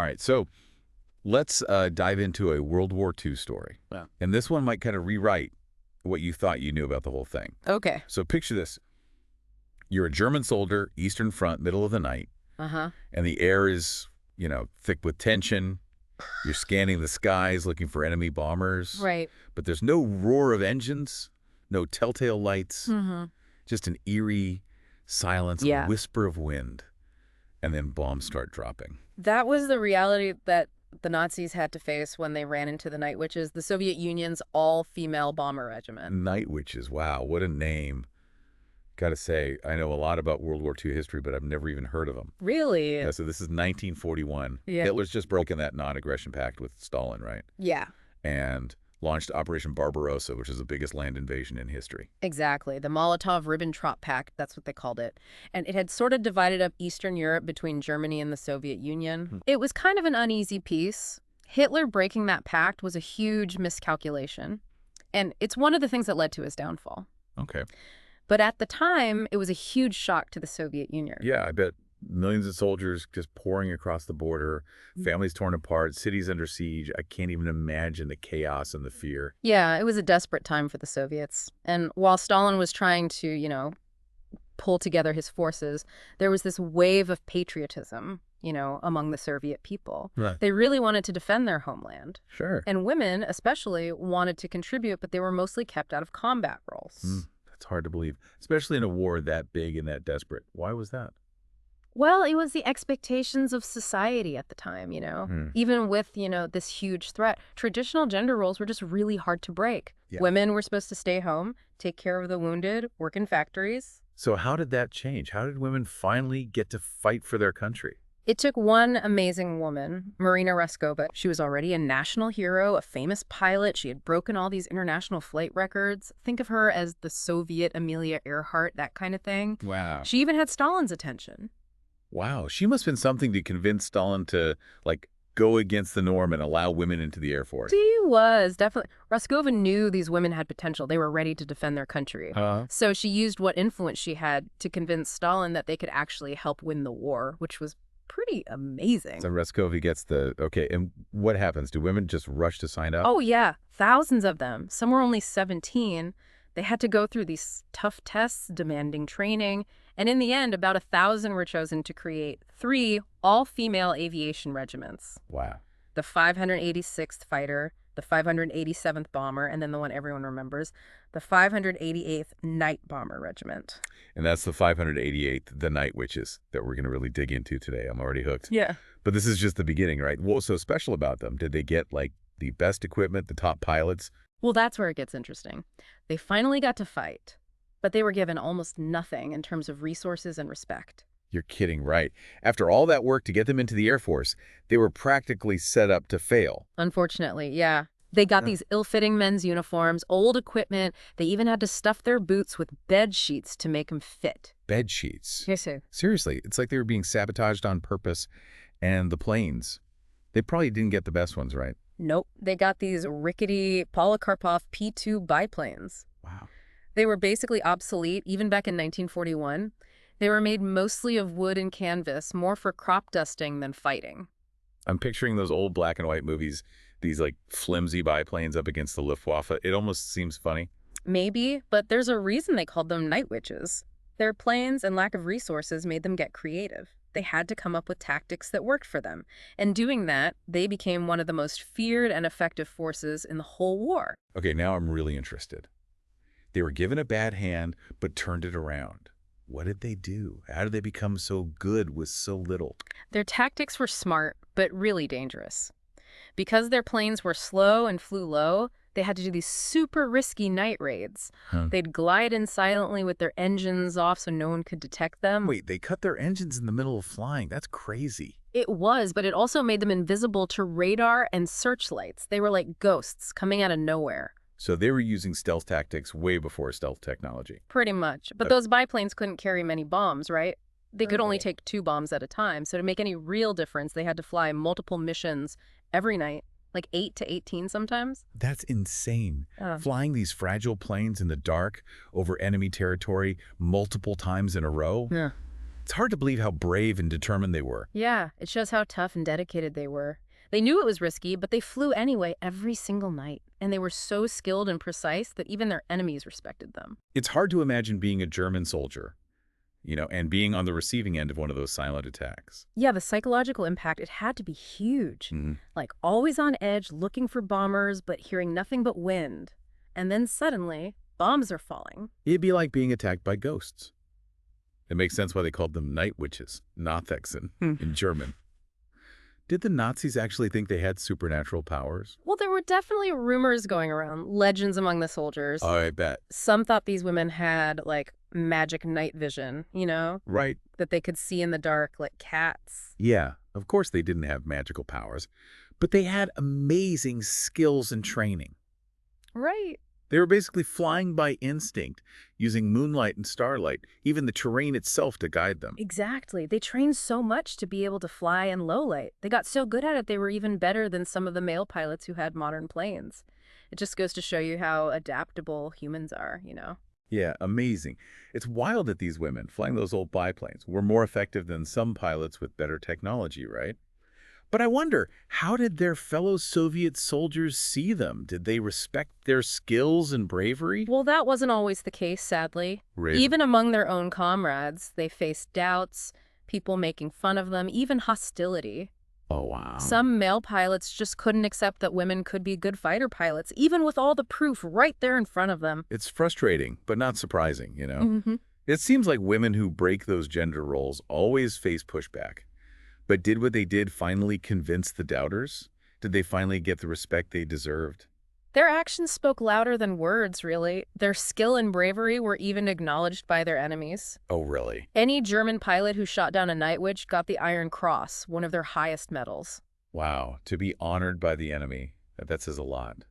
All right, so let's dive into a World War II story. Yeah. And this one might kind of rewrite what you thought you knew about the whole thing. Okay. So picture this. You're a German soldier, Eastern Front, middle of the night, and the air is, thick with tension. You're scanning the skies looking for enemy bombers. Right. But there's no roar of engines, no telltale lights, just an eerie silence, a whisper of wind, and then bombs start dropping. That was the reality that the Nazis had to face when they ran into the Night Witches, the Soviet Union's all-female bomber regiment. Night Witches, wow, what a name. Gotta say, I know a lot about World War II history, but I've never even heard of them. Really? Yeah, so this is 1941. Yeah. Hitler's just broken that non-aggression pact with Stalin, right? Yeah. And launched Operation Barbarossa, which is the biggest land invasion in history. Exactly. The Molotov-Ribbentrop Pact, that's what they called it. And it had sort of divided up Eastern Europe between Germany and the Soviet Union. It was kind of an uneasy peace. Hitler breaking that pact was a huge miscalculation. And it's one of the things that led to his downfall. Okay. But at the time, it was a huge shock to the Soviet Union. Yeah, I bet millions of soldiers just pouring across the border, families torn apart, cities under siege. I can't even imagine the chaos and the fear. Yeah, it was a desperate time for the Soviets. And while Stalin was trying to, pull together his forces, there was this wave of patriotism, among the Soviet people. Right. They really wanted to defend their homeland. Sure. And women, especially, wanted to contribute, but they were mostly kept out of combat roles. That's hard to believe, especially in a war that big and that desperate. Why was that? Well, it was the expectations of society at the time, Even with, this huge threat, traditional gender roles were just really hard to break. Yeah. Women were supposed to stay home, take care of the wounded, work in factories. So how did that change? How did women finally get to fight for their country? It took one amazing woman, Marina Raskova. She was already a national hero, a famous pilot. She had broken all these international flight records. Think of her as the Soviet Amelia Earhart, that kind of thing. Wow. She even had Stalin's attention. Wow. She must have been something to convince Stalin to, go against the norm and allow women into the Air Force. She was, definitely. Raskova knew these women had potential. They were ready to defend their country. So she used what influence she had to convince Stalin that they could actually help win the war, which was pretty amazing. So Raskova gets okay, and what happens? Do women just rush to sign up? Oh, yeah. Thousands of them. Some were only 17. They had to go through these tough tests, demanding training. And in the end, about 1,000 were chosen to create 3 all-female aviation regiments. Wow. The 586th Fighter, the 587th Bomber, and then the one everyone remembers, the 588th Night Bomber Regiment. And that's the 588th, the Night Witches, that we're going to really dig into today. I'm already hooked. Yeah. But this is just the beginning, right? What's so special about them? Did they get, the best equipment, the top pilots? Well, that's where it gets interesting. They finally got to fight, but they were given almost nothing in terms of resources and respect. You're kidding, right? After all that work to get them into the Air Force, they were practically set up to fail. Unfortunately, yeah. They got these ill-fitting men's uniforms, old equipment. They even had to stuff their boots with bed sheets to make them fit. Bed sheets? Yes, sir. Seriously, it's like they were being sabotaged on purpose. And the planes, they probably didn't get the best ones, right? Nope. They got these rickety Polikarpov P-2 biplanes. Wow. They were basically obsolete even back in 1941. They were made mostly of wood and canvas, more for crop dusting than fighting. I'm picturing those old black and white movies, these flimsy biplanes up against the Luftwaffe. It almost seems funny. Maybe, but there's a reason they called them Night Witches. Their planes and lack of resources made them get creative. They had to come up with tactics that worked for them. And doing that, they became one of the most feared and effective forces in the whole war. Okay, now I'm really interested. They were given a bad hand, but turned it around. What did they do? How did they become so good with so little? Their tactics were smart, but really dangerous. Because their planes were slow and flew low, they had to do these super risky night raids. They'd glide in silently with their engines off so no one could detect them. Wait, they cut their engines in the middle of flying. That's crazy. It was, but it also made them invisible to radar and searchlights. They were like ghosts coming out of nowhere. So they were using stealth tactics way before stealth technology. Pretty much. But those biplanes couldn't carry many bombs, right? They could only take 2 bombs at a time. So to make any real difference, they had to fly multiple missions every night, like 8 to 18 sometimes. That's insane. Flying these fragile planes in the dark over enemy territory multiple times in a row. Yeah. It's hard to believe how brave and determined they were. Yeah, it shows how tough and dedicated they were. They knew it was risky, but they flew anyway every single night. And they were so skilled and precise that even their enemies respected them. It's hard to imagine being a German soldier, and being on the receiving end of one of those silent attacks. Yeah, the psychological impact, it had to be huge. Mhm. Like always on edge, looking for bombers, but hearing nothing but wind. And then suddenly, bombs are falling. It'd be like being attacked by ghosts. It makes sense why they called them night witches, Nathexen, in German. Did the Nazis actually think they had supernatural powers? Well, there were definitely rumors going around, legends among the soldiers. Oh, I bet. Some thought these women had, like, magic night vision, Right. that they could see in the dark like cats. Yeah, of course they didn't have magical powers, but they had amazing skills and training. Right. They were basically flying by instinct, using moonlight and starlight, even the terrain itself to guide them. Exactly. They trained so much to be able to fly in low light. They got so good at it, they were even better than some of the male pilots who had modern planes. It just goes to show you how adaptable humans are. Yeah, amazing. It's wild that these women, flying those old biplanes, were more effective than some pilots with better technology, right? But I wonder, how did their fellow Soviet soldiers see them? Did they respect their skills and bravery? Well, that wasn't always the case, sadly. Really? Even among their own comrades, they faced doubts, people making fun of them, even hostility. Oh, wow. Some male pilots just couldn't accept that women could be good fighter pilots, even with all the proof right there in front of them. It's frustrating, but not surprising. Mm-hmm. It seems like women who break those gender roles always face pushback. But did what they did finally convince the doubters? Did they finally get the respect they deserved? Their actions spoke louder than words, really. Their skill and bravery were even acknowledged by their enemies. Oh, really? Any German pilot who shot down a night witch got the Iron Cross, one of their highest medals. Wow, to be honored by the enemy, that says a lot.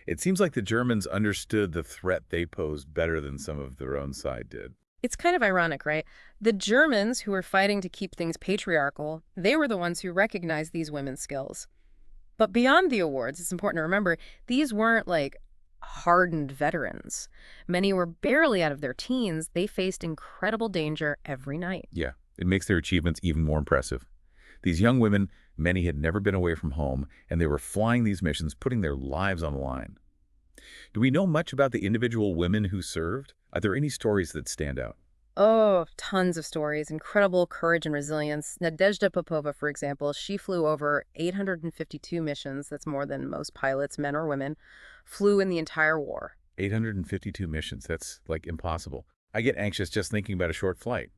It seems like the Germans understood the threat they posed better than some of their own side did. It's kind of ironic, right? The Germans, who were fighting to keep things patriarchal, they were the ones who recognized these women's skills. But beyond the awards, it's important to remember, these weren't like hardened veterans. Many were barely out of their teens. They faced incredible danger every night. Yeah, it makes their achievements even more impressive. These young women, many had never been away from home, and they were flying these missions, putting their lives on the line. Do we know much about the individual women who served? Are there any stories that stand out? Oh, tons of stories. Incredible courage and resilience. Nadezhda Popova, for example, she flew over 852 missions. That's more than most pilots, men or women, flew in the entire war. 852 missions. That's like impossible. I get anxious just thinking about a short flight.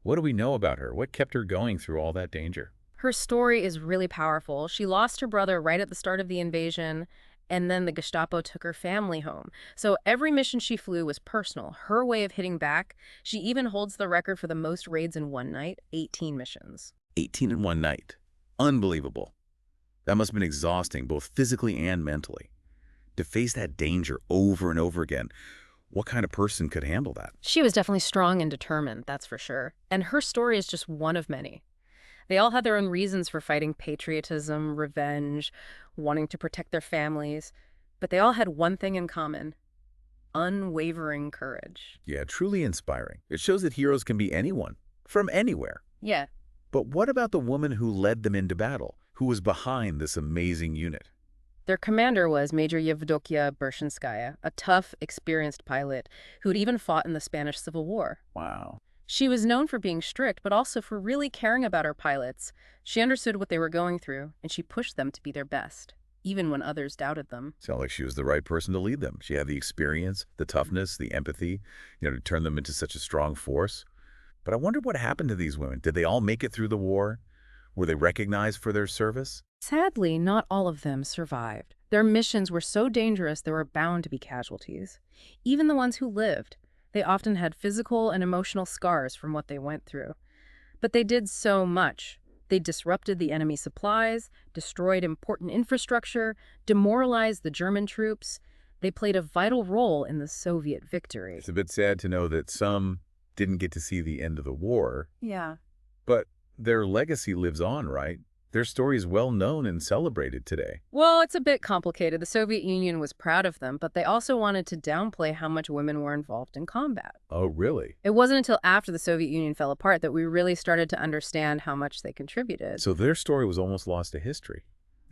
What do we know about her? What kept her going through all that danger? Her story is really powerful. She lost her brother right at the start of the invasion, and then the Gestapo took her family home. So every mission she flew was personal, her way of hitting back. She even holds the record for the most raids in one night, 18 missions. 18 in one night. Unbelievable. That must have been exhausting, both physically and mentally. To face that danger over and over again, what kind of person could handle that? She was definitely strong and determined, that's for sure. And her story is just one of many. They all had their own reasons for fighting: patriotism, revenge, wanting to protect their families. But they all had one thing in common: unwavering courage. Yeah, truly inspiring. It shows that heroes can be anyone, from anywhere. Yeah. But what about the woman who led them into battle, who was behind this amazing unit? Their commander was Major Yevdokia Bershinskaya, a tough, experienced pilot who'd even fought in the Spanish Civil War. Wow. She was known for being strict, but also for really caring about her pilots. She understood what they were going through, and she pushed them to be their best, even when others doubted them. Sounds like she was the right person to lead them. She had the experience, the toughness, the empathy, to turn them into such a strong force. But I wonder what happened to these women. Did they all make it through the war? Were they recognized for their service? Sadly, not all of them survived. Their missions were so dangerous there were bound to be casualties. Even the ones who lived. They often had physical and emotional scars from what they went through. But they did so much. They disrupted the enemy supplies, destroyed important infrastructure, demoralized the German troops. They played a vital role in the Soviet victory. It's a bit sad to know that some didn't get to see the end of the war, Yeah. but their legacy lives on, right? Their story is well known and celebrated today. Well, it's a bit complicated. The Soviet Union was proud of them, but they also wanted to downplay how much women were involved in combat. Oh, really? It wasn't until after the Soviet Union fell apart that we really started to understand how much they contributed. So their story was almost lost to history.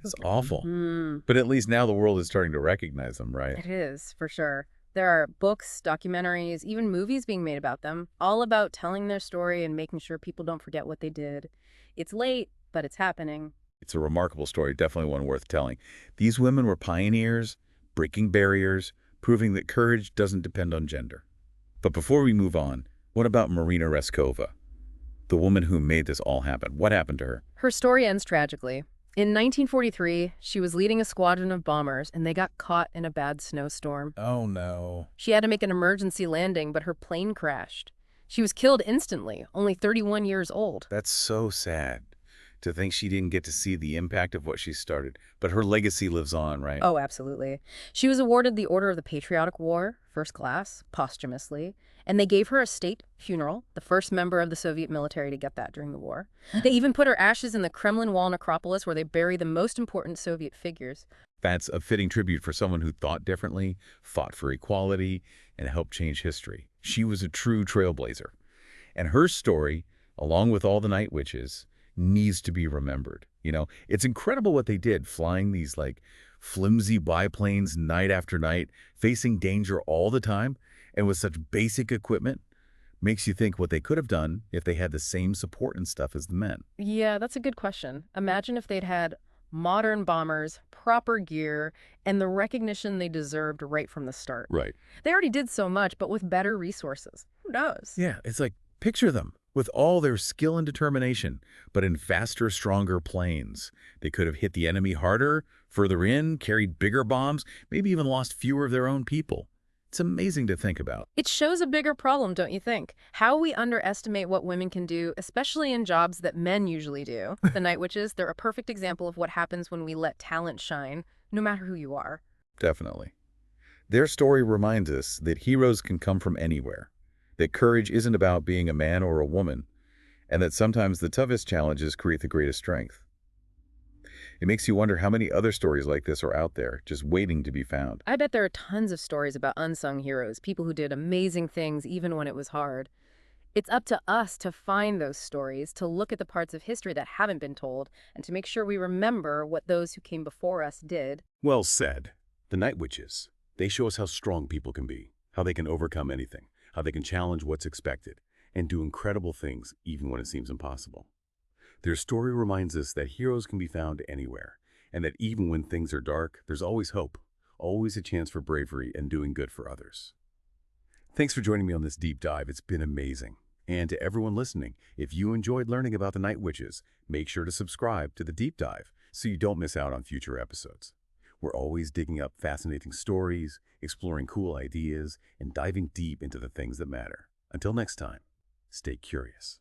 That's awful. Hmm. But at least now the world is starting to recognize them, right? It is, for sure. There are books, documentaries, even movies being made about them, all about telling their story and making sure people don't forget what they did. It's late, but it's happening. It's a remarkable story, definitely one worth telling. These women were pioneers, breaking barriers, proving that courage doesn't depend on gender. But before we move on, what about Marina Reskova, the woman who made this all happen? What happened to her? Her story ends tragically. In 1943, she was leading a squadron of bombers, and they got caught in a bad snowstorm. Oh, no. She had to make an emergency landing, but her plane crashed. She was killed instantly, only 31 years old. That's so sad to think she didn't get to see the impact of what she started. But her legacy lives on, right? Oh, absolutely. She was awarded the Order of the Patriotic War, first class, posthumously, and they gave her a state funeral, the first member of the Soviet military to get that during the war. They even put her ashes in the Kremlin Wall necropolis where they bury the most important Soviet figures. That's a fitting tribute for someone who thought differently, fought for equality, and helped change history. She was a true trailblazer. And her story, along with all the night witches, needs to be remembered. You know, it's incredible what they did, flying these like flimsy biplanes night after night, facing danger all the time, and with such basic equipment. Makes you think what they could have done if they had the same support and stuff as the men. Yeah, that's a good question. Imagine if they'd had modern bombers, proper gear, and the recognition they deserved right from the start. Right. They already did so much, but with better resources. Who knows? Yeah, it's like, picture them with all their skill and determination, but in faster, stronger planes. They could have hit the enemy harder, further in, carried bigger bombs, maybe even lost fewer of their own people. It's amazing to think about. It shows a bigger problem, don't you think? How we underestimate what women can do, especially in jobs that men usually do. The Night Witches, they're a perfect example of what happens when we let talent shine, no matter who you are. Definitely. Their story reminds us that heroes can come from anywhere, that courage isn't about being a man or a woman, and that sometimes the toughest challenges create the greatest strength. It makes you wonder how many other stories like this are out there, just waiting to be found. I bet there are tons of stories about unsung heroes, people who did amazing things even when it was hard. It's up to us to find those stories, to look at the parts of history that haven't been told, and to make sure we remember what those who came before us did. Well said. The Night Witches. They show us how strong people can be, how they can overcome anything, how they can challenge what's expected, and do incredible things even when it seems impossible. Their story reminds us that heroes can be found anywhere, and that even when things are dark, there's always hope, always a chance for bravery and doing good for others. Thanks for joining me on this deep dive. It's been amazing. And to everyone listening, if you enjoyed learning about the Night Witches, make sure to subscribe to the deep dive so you don't miss out on future episodes. We're always digging up fascinating stories, exploring cool ideas, and diving deep into the things that matter. Until next time, stay curious.